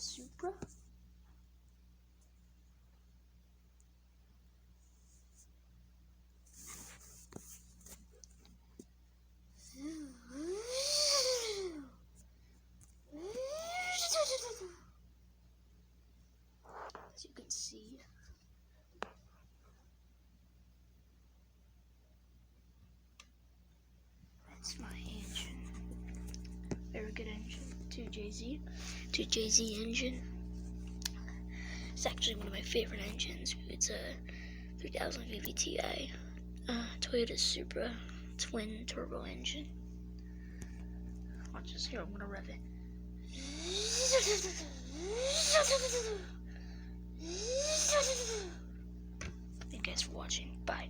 Supra. As you can see, that's my engine. Very good engine. 2JZ engine. It's actually one of my favorite engines. It's a 3050 Ti Toyota Supra twin turbo engine. Watch this here, I'm gonna rev it. Thank you guys for watching. Bye.